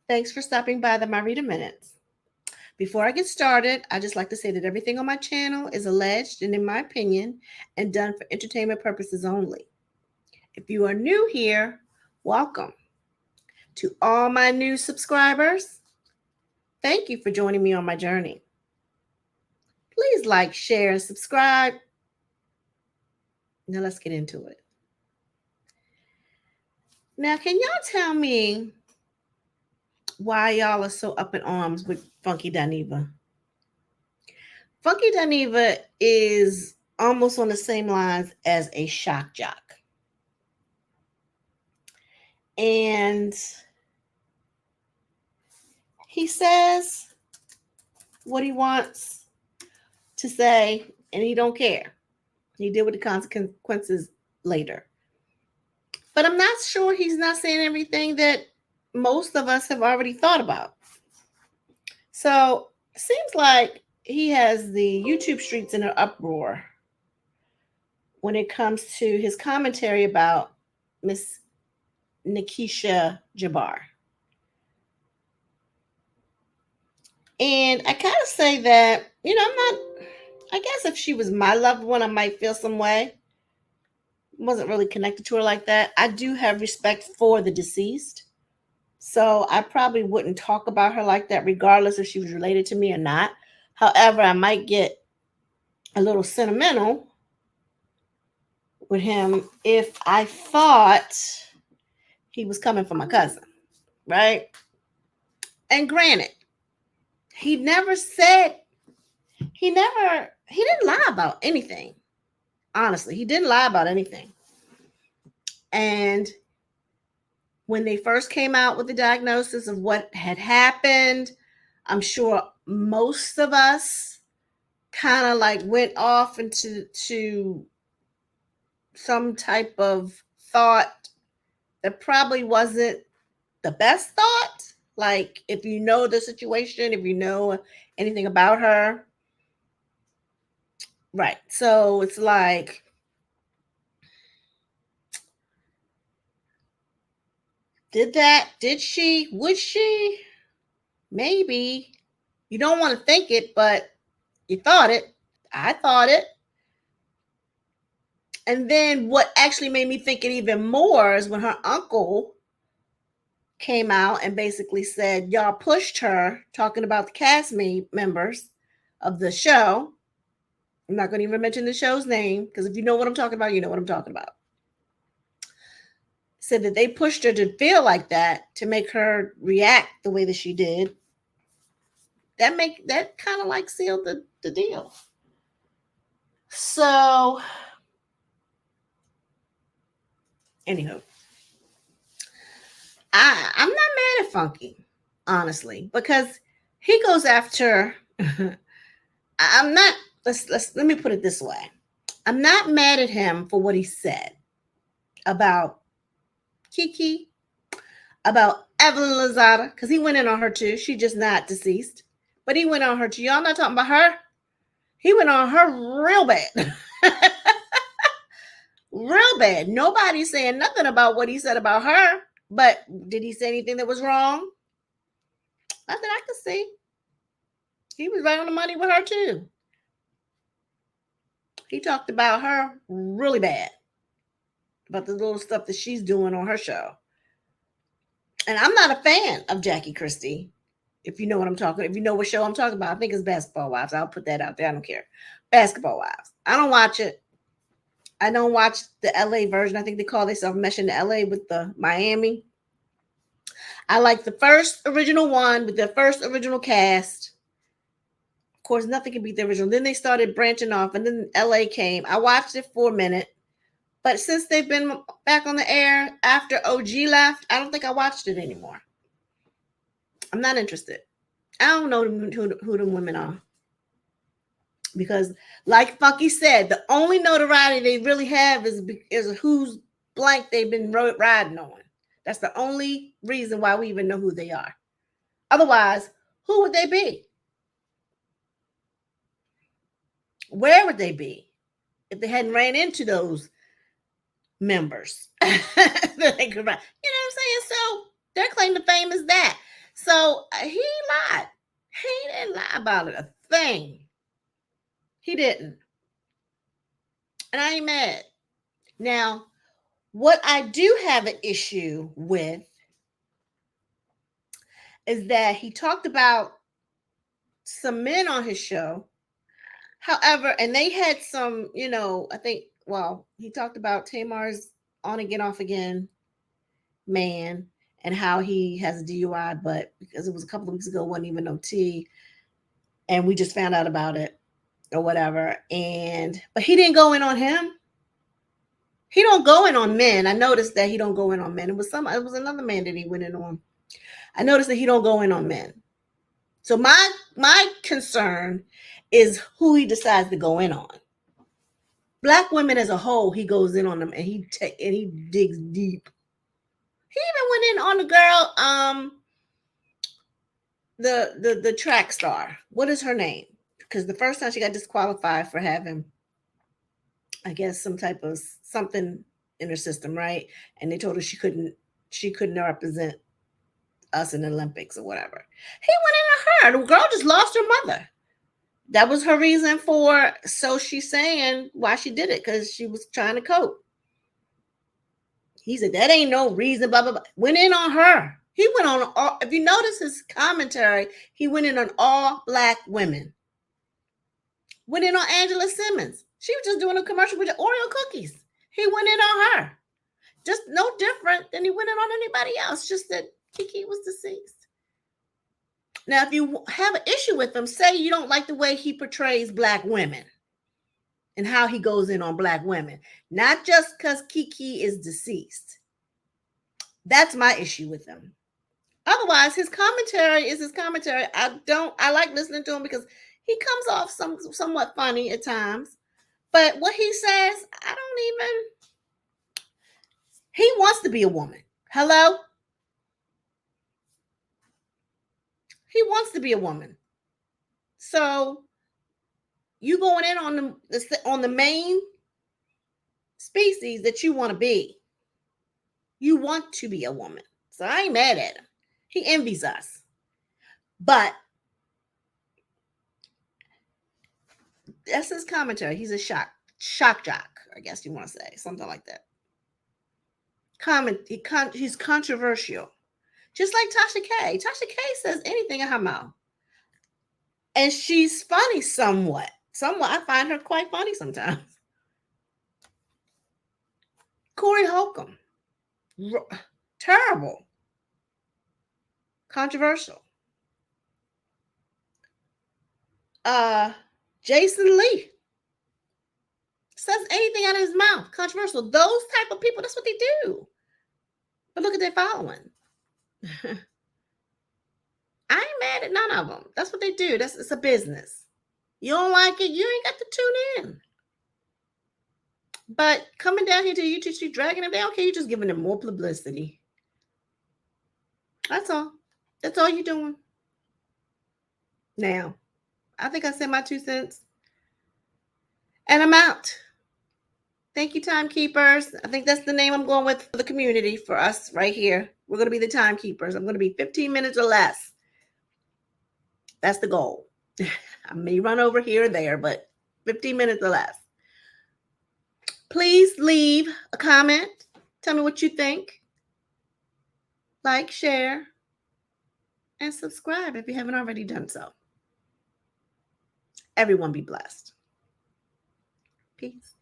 Thanks for stopping by the Marita Minutes. Before I get started, I just like to say that everything on my channel is alleged and, in my opinion, and done for entertainment purposes only. If you are new here, welcome. To all my new subscribers, thank you for joining me on my journey. Please like, share, and subscribe. Now let's get into it. Now, can y'all tell me why y'all are so up in arms with Funky Dineva? Funky Dineva is almost on the same lines as a shock jock. And he says what he wants to say, and he don't care. He deal with the consequences later. But I'm not sure he's not saying everything that most of us have already thought about. So it seems like he has the YouTube streets in an uproar when it comes to his commentary about Miss Nikisha Jabbar. And I kind of say that, I guess if she was my loved one, I might feel some way. Wasn't really connected to her like that. I do have respect for the deceased. So I probably wouldn't talk about her like that, regardless if she was related to me or not. However, I might get a little sentimental with him if I thought he was coming for my cousin, right? And granted, he didn't lie about anything. Honestly, he didn't lie about anything. And when they first came out with the diagnosis of what had happened, I'm sure most of us kind of like went off into some type of thought that probably wasn't the best thought. Like, if you know the situation, if you know anything about her. Right. So it's like, did she, would she? Maybe. You don't want to think it, but you thought it. I thought it. And then what actually made me think it even more is when her uncle came out and basically said, y'all pushed her, talking about the cast members of the show. I'm not going to even mention the show's name, because if you know what I'm talking about, you know what I'm talking about. Said that they pushed her to feel like that, to make her react the way that she did. That kind of like sealed the deal. So, anywho, I'm not mad at Funky, honestly, because he goes after. I'm not. Let me put it this way. I'm not mad at him for what he said about Kiki, about Evelyn Lozada, because he went in on her too. She just not deceased, but he went on her too. Y'all not talking about her? He went on her real bad. Real bad. Nobody's saying nothing about what he said about her, but did he say anything that was wrong? Not that I could see. He was right on the money with her too. He talked about her really bad, about the little stuff that she's doing on her show. And I'm not a fan of Jackie Christie. If you know what I'm talking, if you know what show I'm talking about, I think it's Basketball Wives. I'll put that out there. I don't care. Basketball Wives. I don't watch it. I don't watch the LA version. I think they call themselves meshing the LA with the Miami. I like the first original one with the first original cast. Of course, nothing can beat the original. Then they started branching off, and then LA came. I watched it for a minute. But since they've been back on the air after OG left, I don't think I watched it anymore. I'm not interested. I don't know who the women are. Because, like Funky said, the only notoriety they really have is who's blank they've been riding on. That's the only reason why we even know who they are. Otherwise, who would they be? Where would they be if they hadn't ran into those members that they could ride? You know what I'm saying? So their claim to fame is that. So he lied. He didn't lie about it a thing. He didn't. And I ain't mad. Now, what I do have an issue with is that he talked about some men on his show. However, and they had some, I think, well, he talked about Tamar's on again, off again man and how he has a DUI, but because it was a couple of weeks ago, wasn't even no T, and we just found out about it or whatever. But he didn't go in on him. He don't go in on men. I noticed that he don't go in on men. It was another man that he went in on. I noticed that he don't go in on men. So my concern is who he decides to go in on. Black women as a whole, he goes in on them and he digs deep. He even went in on the girl, the track star. What is her name? Because the first time she got disqualified for having, I guess, some type of something in her system, right? And they told her she couldn't represent us in the Olympics or whatever. He went into her. The girl just lost her mother. That was her reason for, so she's saying why she did it, because she was trying to cope. He said, that ain't no reason, blah, blah, blah. Went in on her. He went on all, if you notice his commentary, he went in on all Black women. Went in on Angela Simmons. She was just doing a commercial with Oreo cookies. He went in on her. Just no different than he went in on anybody else, just that Kiki was deceased. Now, if you have an issue with him, say you don't like the way he portrays Black women and how he goes in on Black women, not just because Kiki is deceased. That's my issue with him. Otherwise, his commentary is his commentary. I like listening to him because he comes off somewhat funny at times. But what he says, he wants to be a woman. Hello? He wants to be a woman. So you going in on the main species that you want to be. You want to be a woman. So I ain't mad at him. He envies us. But that's his commentary. He's a shock jock, I guess you want to say. Something like that. He's controversial. Just like Tasha K. Tasha K says anything in her mouth. And she's funny somewhat. I find her quite funny sometimes. Corey Holcomb. Terrible. Controversial. Jason Lee says anything out of his mouth. Controversial. Those type of people, that's what they do. But look at their following. I ain't mad at none of them. That's what they do. It's a business. You don't like it, you ain't got to tune in. But coming down here to YouTube Street dragging them down, okay, you're just giving them more publicity. That's all. That's all you're doing. Now, I think I said my 2 cents. And I'm out. Thank you, timekeepers. I think that's the name I'm going with for the community, for us right here. We're going to be the timekeepers. I'm going to be 15 minutes or less. That's the goal. I may run over here or there, but 15 minutes or less. Please leave a comment. Tell me what you think. Like, share, and subscribe if you haven't already done so. Everyone be blessed. Peace.